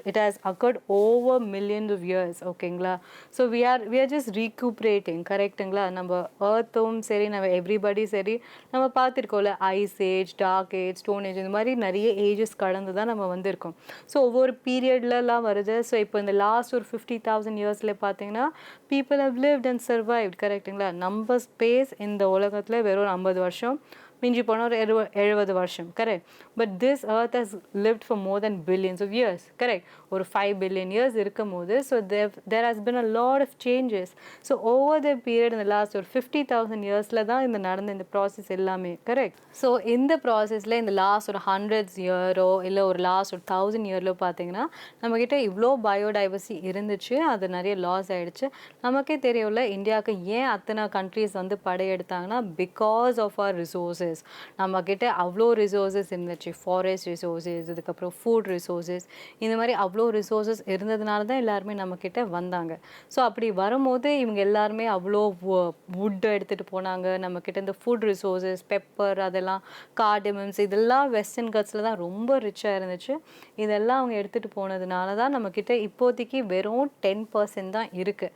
It has occurred over millions of years. ஓகேங்களா? So we are just recuperating. கரெக்டுங்களா? நம்ம ஏர்த்தும் சரி, நம்ம எவ்ரிபடி சரி, நம்ம பார்த்துருக்கோம்ல ice age, dark age, stone age, இந்த மாதிரி நிறைய ஏஜஸ் கடந்து தான் நம்ம வந்திருக்கோம். ஸோ ஒவ்வொரு பீரியட்லலாம் வருது. ஸோ இப்போ இந்த லாஸ்ட் ஒரு 50,000 இயர்ஸில் பார்த்தீங்கன்னா people have lived and survived. கரெக்டுங்களா? நம்ம ஸ்பேஸ் இந்த உலகத்தில் வெறும் 50 வருஷம், மிஞ்சி போனால் ஒரு 70 வருஷம். Correct. But this earth has lived for more than billions of years. Correct. ஒரு 5 billion years இருக்கும் போது so there has been a lot of changes. So over the period in the last ஒரு 50,000 இயர்ஸில் தான் இந்த நடந்த இந்த ப்ராசஸ் எல்லாமே. கரெக்ட். ஸோ இந்த ப்ராசஸில் இந்த லாஸ்ட் ஒரு 100 இயரோ இல்லை ஒரு லாஸ்ட் ஒரு 1000 இயர்லோ பார்த்தீங்கன்னா நம்மக்கிட்ட இவ்வளோ பயோடைவர்சிட்டி இருந்துச்சு. அது நிறைய லாஸ் ஆகிடுச்சு. நமக்கே தெரியும்ல இந்தியாவுக்கு ஏன் அத்தனை கண்ட்ரீஸ் வந்து படையெடுத்தாங்கன்னா பிகாஸ் ஆஃப் ஆர் ரிசோர்ஸஸ். நம்மக்கிட்ட அவ்வளோ ரிசோர்ஸஸ் இருந்துச்சு. ஃபாரஸ்ட் ரிசோர்ஸஸ், இதுக்கப்புறம் ஃபுட் ரிசோர்ஸஸ், இந்த மாதிரி அவ்வளோ ரிசோர்ஸஸ் இருந்ததுனால தான் எல்லாருமே நம்மக்கிட்ட வந்தாங்க. ஸோ அப்படி வரும்போது இவங்க எல்லாருமே அவ்வளோ வுட் எடுத்துகிட்டு போனாங்க. நம்மக்கிட்ட இந்த ஃபுட் ரிசோர்ஸஸ், பெப்பர், அதெல்லாம் கார்டமம்ஸ், இதெல்லாம் வெஸ்டர்ன் கட்ஸில் தான் ரொம்ப ரிச்சாக இருந்துச்சு. இதெல்லாம் அவங்க எடுத்துகிட்டு போனதுனால தான் நம்மக்கிட்ட இப்போதைக்கு வெறும் 10% தான் இருக்குது.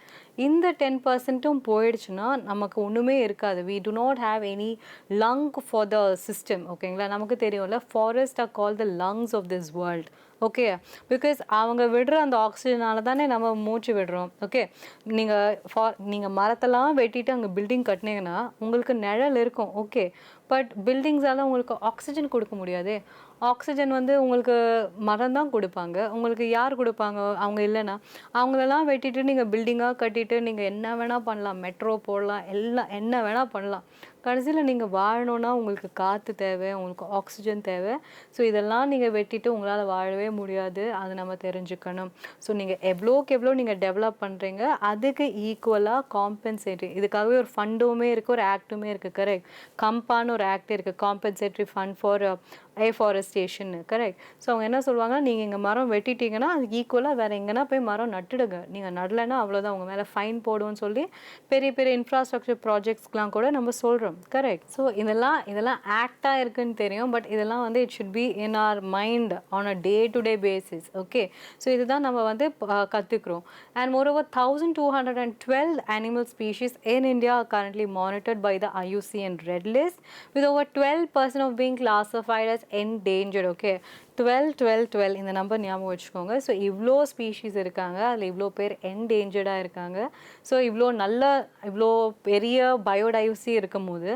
இந்த 10%ம் போயிடுச்சுன்னா நமக்கு ஒன்றுமே இருக்காது. we do not have any lung for the system. ஓகேங்களா? நமக்கு தெரியும்ல forest are call the lungs of this world. Okay, because அவங்க விடுற அந்த ஆக்சிஜனால தானே நம்ம மூச்சு விடுறோம். ஓகே, நீங்கள் மரத்தெல்லாம் வெட்டிட்டு அங்கே பில்டிங் கட்டினீங்கன்னா உங்களுக்கு நிழல் இருக்கும். ஓகே, பட் பில்டிங்ஸால் உங்களுக்கு ஆக்சிஜன் கொடுக்க முடியாது. ஆக்சிஜன் வந்து உங்களுக்கு மரம் தான் கொடுப்பாங்க. உங்களுக்கு யார் கொடுப்பாங்க? அவங்க இல்லைன்னா அவங்களெல்லாம் வெட்டிட்டு நீங்கள் பில்டிங்காக கட்டிட்டு நீங்கள் என்ன வேணால் பண்ணலாம், மெட்ரோ போடலாம், எல்லாம் என்ன வேணால் பண்ணலாம். கடைசியில் நீங்கள் வாழணுன்னா உங்களுக்கு காற்று தேவை, உங்களுக்கு ஆக்சிஜன் தேவை. ஸோ இதெல்லாம் நீங்கள் வெட்டிட்டு உங்களால் வாழவே முடியாது. அது நம்ம தெரிஞ்சுக்கணும். ஸோ நீங்கள் எவ்வளோக்கு எவ்வளோ நீங்கள் டெவலப் பண்ணுறீங்க அதுக்கு ஈக்குவலாக காம்பன்சேட்டரி, இதுக்காகவே ஒரு ஃபண்டுமே இருக்குது, ஒரு ஆக்டுமே இருக்குது. கரெக்ட். கம்பான்னு ஒரு ஆக்ட் இருக்குது, compensatory fund for afforestation. Correct. So அவங்க என்ன சொல்லுவாங்கன்னா நீங்கள் இங்கே மரம் வெட்டிட்டீங்கன்னா அதுக்கு ஈக்குவலாக வேறு எங்கன்னா போய் மரம் நட்டுடுங்க. நீங்கள் நடலைன்னா அவ்வளோதான், உங்கள் மேலே ஃபைன் போடுவோன்னு சொல்லி பெரிய பெரிய இன்ஃப்ராஸ்ட்ரக்சர் ப்ராஜெக்ட்ஸ்க்கெலாம் கூட நம்ம சொல்கிறோம். கரெக்ட். ஸோ இதெல்லாம் ஆக்டாக இருக்குன்னு தெரியும். பட் இதெல்லாம் வந்து it should be in our mind on a day to day basis. Okay, so இதுதான் நம்ம வந்து கற்றுக்குறோம். And moreover 1212 animal species in India are currently monitored by the IUCN Red List, with over 12% of being classified as endangered. Okay, 12 இந்த number ஞாபகம் வச்சுக்கோங்க. So இவ்வளோ species இருக்காங்க, அதில் இவ்வளோ பேர் என்டேஞ்சர்டாக இருக்காங்க. ஸோ இவ்வளோ பெரிய பயோடைவர்சிட்டி இருக்கும் போது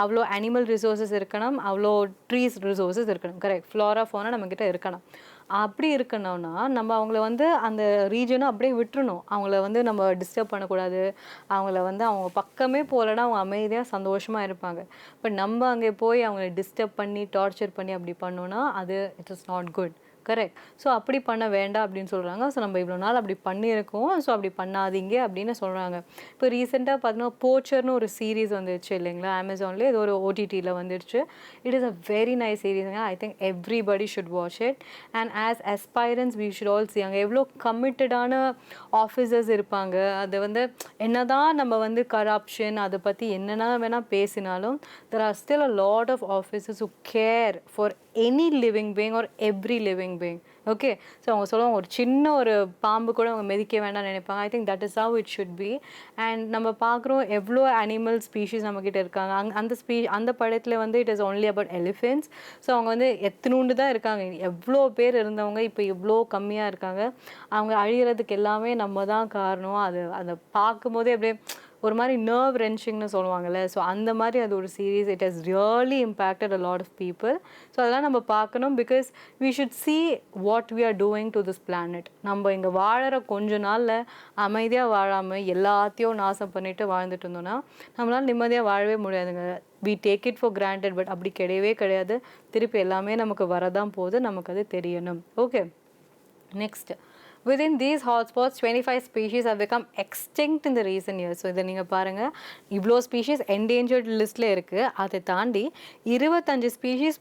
அவ்வளோ அனிமல் ரிசோர்ஸஸ் இருக்கணும், அவ்வளோ ட்ரீஸ் ரிசோர்ஸஸ் இருக்கணும். கரெக்ட். ஃப்ளோரா ஃபோனா நம்மக்கிட்ட இருக்கணும். அப்படி இருக்கணும்னா நம்ம அவங்கள வந்து அந்த ரீஜனை அப்படியே விட்டுறணும். அவங்கள வந்து நம்ம டிஸ்டர்ப் பண்ணக்கூடாது. அவங்கள வந்து அவங்க பக்கமே போகலன்னா அவங்க அமைதியாக சந்தோஷமாக இருப்பாங்க. பட் நம்ம அங்கே போய் அவங்கள டிஸ்டர்ப் பண்ணி டார்ச்சர் பண்ணி அப்படி பண்ணோன்னா அது it is not good. Correct. So அப்படி பண்ண வேண்டாம் அப்படின்னு சொல்கிறாங்க. ஸோ நம்ம இவ்வளோ நாள் அப்படி பண்ணியிருக்கோம், ஸோ அப்படி பண்ணாதீங்க அப்படின்னு சொல்கிறாங்க. இப்போ ரீசெண்டாக பார்த்தீங்கன்னா போச்சர்னு ஒரு சீரீஸ் வந்துடுச்சு இல்லைங்களா, அமேசான்லேயே ஏதோ ஒரு ஓடிடியில் வந்துடுச்சு. It is a very nice சீரீஸுங்க. I think everybody should watch it. And as aspirants we should all see அங்கே எவ்வளோ கமிட்டடான ஆஃபீஸர்ஸ் இருப்பாங்க. அது வந்து என்ன தான் நம்ம வந்து கரப்ஷன் அதை பற்றி என்னென்ன வேணால் பேசினாலும் there are still a lot of officers who care for any living being or every living being. Okay, so அவங்க சொல்லுவாங்க ஒரு சின்ன ஒரு பாம்பு கூட அவங்க மிதிக்க வேண்டாம்னு நினைப்பாங்க. I think that is how it should B. And நம்ம பார்க்குறோம் எவ்வளோ அனிமல் ஸ்பீஷீஸ் நம்மக்கிட்ட இருக்காங்க. அந்த படத்தில் வந்து it is only about elephants. So அவங்க வந்து எத்தனூண்டு தான் இருக்காங்க. எவ்வளோ பேர் இருந்தவங்க இப்போ இவ்வளோ கம்மியாக இருக்காங்க. அவங்க அழிகிறதுக்கு எல்லாமே நம்ம தான் காரணம். அதை பார்க்கும்போதே அப்படியே ஒரு மாதிரி நர்வ் ரென்ச்சிங்னு சொல்லுவாங்கள்ல, ஸோ அந்த மாதிரி அது ஒரு series. It has really impacted a lot of people. So அதெல்லாம் நம்ம பார்க்கணும். Because we should see what we are doing to this planet. நம்ம இங்கே வாழற கொஞ்ச நாளில் அமைதியாக வாழாமல் எல்லாத்தையும் நாசம் பண்ணிட்டு வாழ்ந்துட்டு இருந்தோம்னா நம்மளால் நிம்மதியாக வாழவே முடியாதுங்க. we take it for granted, but அப்படி கிடையவே கிடையாது. திருப்பி எல்லாமே நமக்கு வரதான் போது, நமக்கு அது தெரியணும். Okay, next Within these hotspots, 25 species have become extinct in the recent years. So இதை நீங்கள் பாருங்கள், இவ்வளோ ஸ்பீஷீஸ் என்டேஞ்சர்ட் லிஸ்ட்டில் இருக்குது. அதை தாண்டி 25 ஸ்பீஷீஸ்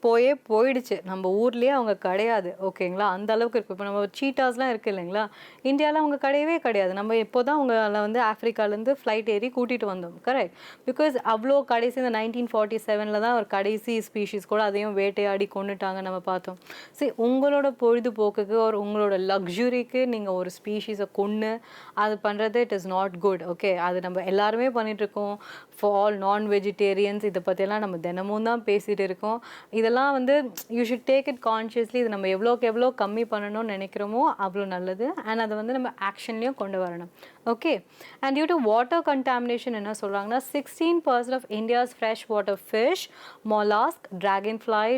போயிடுச்சு. நம்ம ஊர்லேயே அவங்க கிடையாது. ஓகேங்களா, அந்த அளவுக்கு இருக்குது. இப்போ நம்ம சீட்டாஸ்லாம் இருக்குது இல்லைங்களா, இந்தியாவில் அவங்க கிடையவே கிடையாது. நம்ம இப்போ தான் அவங்கள வந்து ஆஃப்ரிக்காலேருந்து ஃப்ளைட் ஏறி கூட்டிகிட்டு வந்தோம். கரெக்ட். பிகாஸ் அவ்வளோ கடைசி இந்த 1947 தான் ஒரு கடைசி ஸ்பீஷீஸ் கூட அதையும் வேட்டையாடி கொண்டுட்டாங்க நம்ம பார்த்தோம். சரி, உங்களோட பொழுதுபோக்குக்கு ஒரு உங்களோட லக்ஸுரிக்கு நீங்கள் ஒரு ஸ்பீஷீஸை கொன்று அது பண்ணுறது it is not good. Okay, அது நம்ம எல்லாருமே பண்ணிகிட்ருக்கோம். ஃபார் ஆல் நான் வெஜிடேரியன்ஸ் இதை பற்றியெல்லாம் நம்ம தினமும் தான் பேசிகிட்டு இருக்கோம். இதெல்லாம் வந்து you should take it consciously. இது நம்ம எவ்வளோக்கு எவ்வளோ கம்மி பண்ணணும்னு நினைக்கிறோமோ அவ்வளோ நல்லது. அண்ட் அதை வந்து நம்ம ஆக்ஷன்லேயும் கொண்டு வரணும். Okay, and due to water contamination என்ன சொல்கிறாங்கன்னா 16% of India's fresh water fish, mollusk, dragonfly,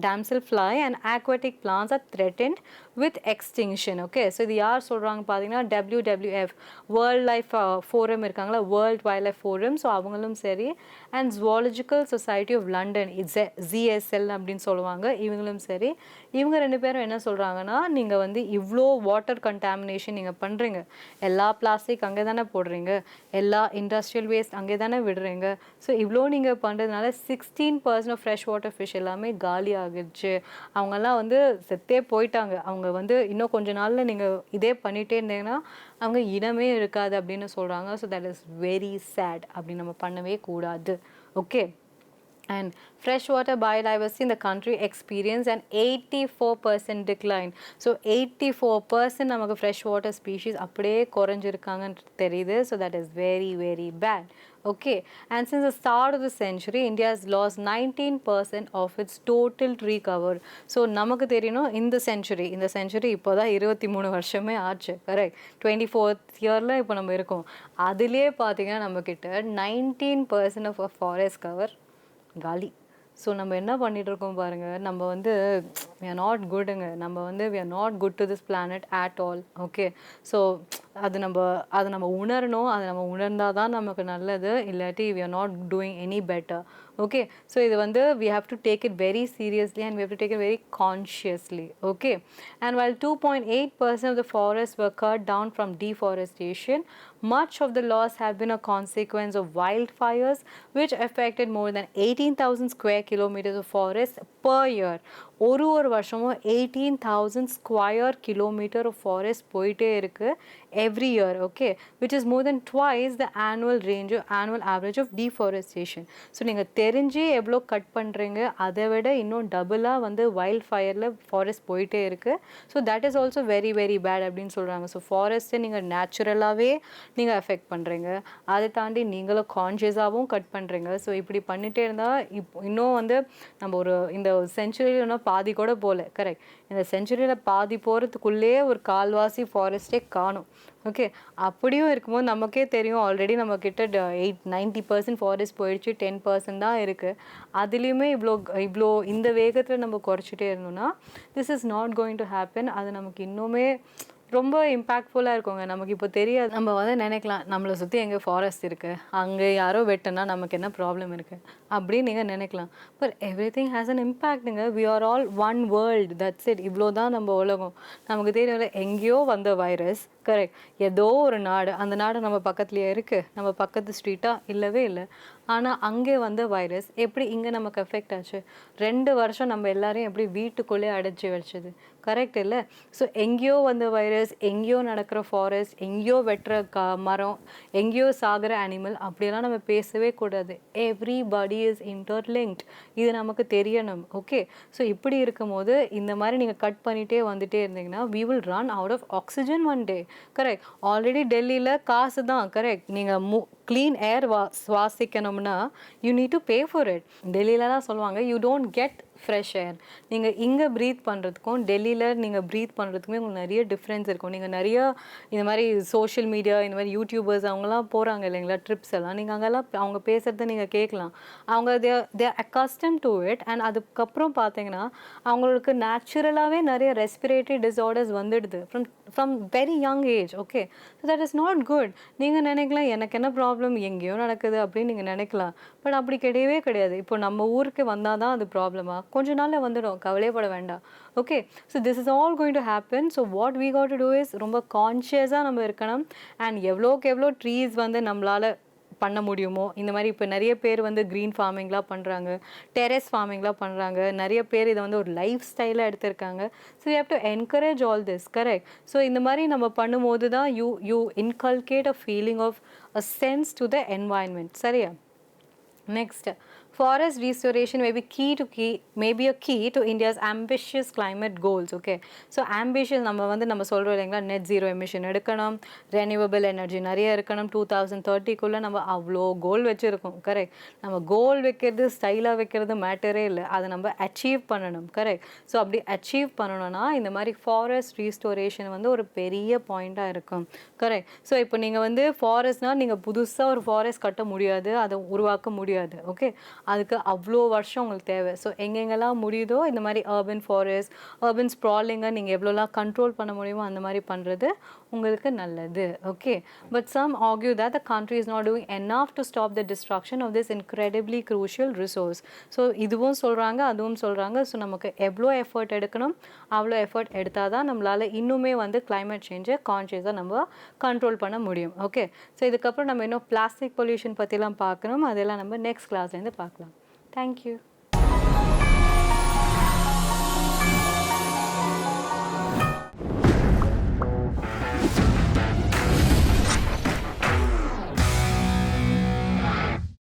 damselfly and aquatic plants are threatened with extinction. Okay, so இது யார் சொல்கிறாங்க பார்த்தீங்கன்னா WWF வேர்ல்ட் லைஃப் ஃபோரம் இருக்காங்களா, world wild life forum. So அவங்களும் சரி, and zoological society of London ZSL அப்படின்னு சொல்லுவாங்க, இவங்களும் சரி. இவங்க ரெண்டு பேரும் என்ன சொல்கிறாங்கன்னா, நீங்கள் வந்து இவ்வளோ வாட்டர் கண்டாமினேஷன் நீங்கள் பண்ணுறீங்க, எல்லா பிளாஸ்டிக் அங்கே தானே போடுறீங்க, எல்லா இண்டஸ்ட்ரியல் வேஸ்ட் அங்கே தானே விடுறீங்க. ஸோ இவ்வளோ நீங்கள் பண்ணுறதுனால 16% ஆஃப் ஃப்ரெஷ் வாட்டர் ஃபிஷ் எல்லாமே காலி ஆகிடுச்சு. அவங்கெல்லாம் வந்து செத்தே போயிட்டாங்க. அவங்க வந்து இன்னும் கொஞ்ச நாளில் நீங்கள் இதே பண்ணிகிட்டே இருந்தீங்கன்னா அவங்க இனமே இருக்காது அப்படின்னு சொல்கிறாங்க. So that is very sad. அப்படி நம்ம பண்ணவே கூடாது. Okay, and freshwater biodiversity in the country experienced an 84% decline. So 84% நமக்கு freshwater species அப்படியே குறைஞ்சிருக்காங்கன்னு தெரியுது. So that is very very bad. Okay, and since the start of the century, India has lost 19% of its total tree cover. So நமக்கு தெரியணும் இந்த century இப்போ தான் 23 வருஷமே ஆச்சு. கரெக்ட், 24th இயரில் இப்போ நம்ம இருக்கோம். அதுலேயே பார்த்தீங்கன்னா நம்மக்கிட்ட 19% ஆஃப் ஃபாரஸ்ட் கவர் காலி. ஸோ நம்ம என்ன பண்ணிகிட்ருக்கோம் பாருங்கள், நம்ம வந்து we are not goodங்க. நம்ம வந்து we are not good to this planet at all. Okay, so அது நம்ம உணரணும். அது நம்ம உணர்ந்தால் தான் நமக்கு நல்லது, இல்லாட்டி we are not doing any better. Okay, so இது வந்து we have to take it very seriously and we have to take it very consciously. Okay, and while 2.8% of the forests were cut down from deforestation, much of the loss have been a consequence of wildfires which affected more than 18,000 square kilometers of forest per year. ஒரு வருஷமும் 18,000 square kilometre of forest போயிட்டே இருக்குது every year. Okay, which is more than twice the annual average of deforestation. So நீங்கள் தெரிஞ்சு எவ்வளோ cut பண்ணுறீங்க, அதை விட இன்னும் டபுளாக வந்து வைல்ட் ஃபயரில் ஃபாரஸ்ட் போயிட்டே இருக்குது. So that is also very very bad அப்படின்னு சொல்கிறாங்க. ஸோ ஃபாரஸ்ட்டை நீங்கள் நேச்சுரலாகவே நீங்கள் எஃபெக்ட் பண்ணுறீங்க, அதை தாண்டி நீங்களும் கான்ஷியஸாகவும் கட் பண்ணுறீங்க. ஸோ இப்படி பண்ணிகிட்டே இருந்தால் இன்னும் வந்து நம்ம இந்த செஞ்சுரியில் பாதி கூட போகல. கரெக்ட், இந்த செஞ்சுரியில் பாதி போகிறதுக்குள்ளேயே ஒரு கால்வாசி ஃபாரஸ்ட்டே காணும். ஓகே, அப்படியும் இருக்கும்போது நமக்கே தெரியும் ஆல்ரெடி நம்மக்கிட்ட 90% ஃபாரஸ்ட் போயிடுச்சு, 10% தான் இருக்குது. அதுலேயுமே இவ்வளோ இந்த வேகத்தில் நம்ம குறைச்சிட்டே இருந்தோம்னா this is not going to happen. அது நமக்கு இன்னுமே ரொம்ப இம்பேக்ட்ஃபுல்லாக இருக்குங்க. நமக்கு இப்போ தெரியாது, நம்ம வந்து நினைக்கலாம் நம்மளை சுற்றி எங்கே ஃபாரஸ்ட் இருக்குது, அங்கே யாரோ வெட்டுனா நமக்கு என்ன ப்ராப்ளம் இருக்குது அப்படின்னு நீங்கள் நினைக்கலாம். But everything has an இம்பேக்ட்டுங்க. We are all one world, that's it. இவ்வளோ தான் நம்ம உலகம். நமக்கு தெரியல, எங்கேயோ வந்த வைரஸ். கரெக்ட், ஏதோ ஒரு நாடு, அந்த நாடு நம்ம பக்கத்துலேயே இருக்குது, நம்ம பக்கத்து ஸ்ட்ரீட்டாக இல்லவே இல்லை. ஆனால் அங்கே வந்த வைரஸ் எப்படி இங்கே நமக்கு எஃபெக்ட் ஆச்சு? 2 வருஷம் நம்ம எல்லாரையும் எப்படி வீட்டுக்குள்ளே அடைச்சி வச்சது. கரெக்ட் இல்லை? ஸோ எங்கேயோ வந்த வைரஸ், எங்கேயோ நடக்கிற ஃபாரஸ்ட், எங்கேயோ வெட்டுற மரம், எங்கேயோ சாகிற அனிமல், அப்படியெல்லாம் நம்ம பேசவே கூடாது. Everybody is interlinked. இது நமக்கு தெரியணும். ஓகே, ஸோ இப்படி இருக்கும்போது இந்த மாதிரி நீங்கள் கட் பண்ணிகிட்டே வந்துட்டே இருந்தீங்கன்னா we will run out of oxygen one day. Correct, already டெல்லியில் காசு தான். கரெக்ட், நீங்கள் க்ளீன் ஏர் சுவாசிக்கணும்னா you need to pay for it. டெல்லியிலலாம் சொல்லுவாங்க you don't get fresh air. நீங்கள் இங்கே ப்ரீத் பண்ணுறதுக்கும் டெல்லியில் நீங்கள் ப்ரீத் பண்ணுறதுக்குமே உங்களுக்கு நிறைய டிஃப்ரென்ஸ் இருக்கும். நீங்கள் நிறையா இந்த மாதிரி சோஷியல் மீடியா, இந்த மாதிரி யூடியூபர்ஸ் அவங்களாம் போகிறாங்க இல்லைங்களா ட்ரிப்ஸ் எல்லாம், நீங்கள் அங்கெல்லாம் அவங்க பேசுகிறத நீங்கள் கேட்கலாம். அவங்க தேர் அக்கஸ்டம் டு இட். அண்ட் அதுக்கப்புறம் பார்த்தீங்கன்னா அவங்களுக்கு நேச்சுரலாகவே நிறைய ரெஸ்பிரேட்டரி டிஸார்டர்ஸ் வந்துடுது from very young age. Okay, so that is not good. நீங்கள் நினைக்கலாம் எனக்கு என்ன ப்ராப்ளம், எங்கேயோ நடக்குது அப்படின்னு நீங்கள் நினைக்கலாம். பட் அப்படி கிடையவே கிடையாது. இப்போ நம்ம ஊருக்கு வந்தால் தான் அது ப்ராப்ளமாக? கொஞ்ச நாளில் வந்துடும், கவலையப்பட வேண்டாம். Okay, so this is all going to happen. So what we got to do is ரொம்ப கான்ஷியஸாக நம்ம இருக்கணும். அண்ட் எவ்வளோக்கு எவ்வளோ ட்ரீஸ் வந்து நம்மளால் பண்ண முடியுமோ, இந்த மாதிரி இப்போ நிறைய பேர் வந்து க்ரீன் ஃபார்மிங்லாம் பண்ணுறாங்க, டெரஸ் ஃபார்மிங்லாம் பண்ணுறாங்க, நிறைய பேர் இதை வந்து ஒரு லைஃப் ஸ்டைலாக எடுத்திருக்காங்க. So you have to encourage all this, correct? So இந்த மாதிரி நம்ம பண்ணும்போது தான் you inculcate a feeling of a sense to the environment. சரியா? Next, forest restoration may be a key to India's ambitious climate goals. Okay, so ambitious நம்ம சொல்றோம் இல்லைங்களா, net zero emission எடுக்கணும், renewable energy நிறைய இருக்கணும், 2030க்குள்ள நம்ம அவ்வளோ கோல் வச்சுருக்கோம். கரெக்ட்? நம்ம கோல் வைக்கிறது ஸ்டைலாக வைக்கிறது மேட்டரே இல்லை, அதை நம்ம அச்சீவ் பண்ணணும். கரெக்ட்? ஸோ அப்படி அச்சீவ் பண்ணணும்னா இந்த மாதிரி ஃபாரஸ்ட் ரீஸ்டோரேஷன் வந்து ஒரு பெரிய பாயிண்ட்டாக இருக்கும். கரெக்ட்? ஸோ இப்போ நீங்கள் வந்து ஃபாரஸ்ட்னால் நீங்கள் புதுசாக ஒரு ஃபாரஸ்ட் கட்ட முடியாது, அதை உருவாக்க முடியாது. ஓகே, அதுக்கு அவ்வளோ வருஷம் உங்களுக்கு தேவை. ஸோ எங்கெங்கெல்லாம் முடியுதோ இந்த மாதிரி அர்பன் ஃபாரஸ்ட், அர்பன் ஸ்ப்ராலிங்கை நீங்கள் எவ்வளோலாம் கண்ட்ரோல் பண்ண முடியுமோ அந்த மாதிரி பண்ணுறது உங்களுக்கு நல்லது. Okay, but some argue that the country is not doing enough to stop the destruction of this incredibly crucial resource. So இதுவும் சொல்கிறாங்க, அதுவும் சொல்கிறாங்க. ஸோ நமக்கு எவ்வளோ எஃபர்ட் எடுக்கணும், அவ்வளோ எஃபர்ட் எடுத்தால் தான் நம்மளால் இன்னுமே வந்து climate change கான்ஷியஸாக நம்ம கண்ட்ரோல் பண்ண முடியும். ஓகே, ஸோ இதுக்கப்புறம் நம்ம இன்னும் பிளாஸ்டிக் பொல்யூஷன் பற்றிலாம் பார்க்கணும், அதெல்லாம் நம்ம நெக்ஸ்ட் கிளாஸ்லேருந்து பார்க்கலாம். தேங்க்யூ.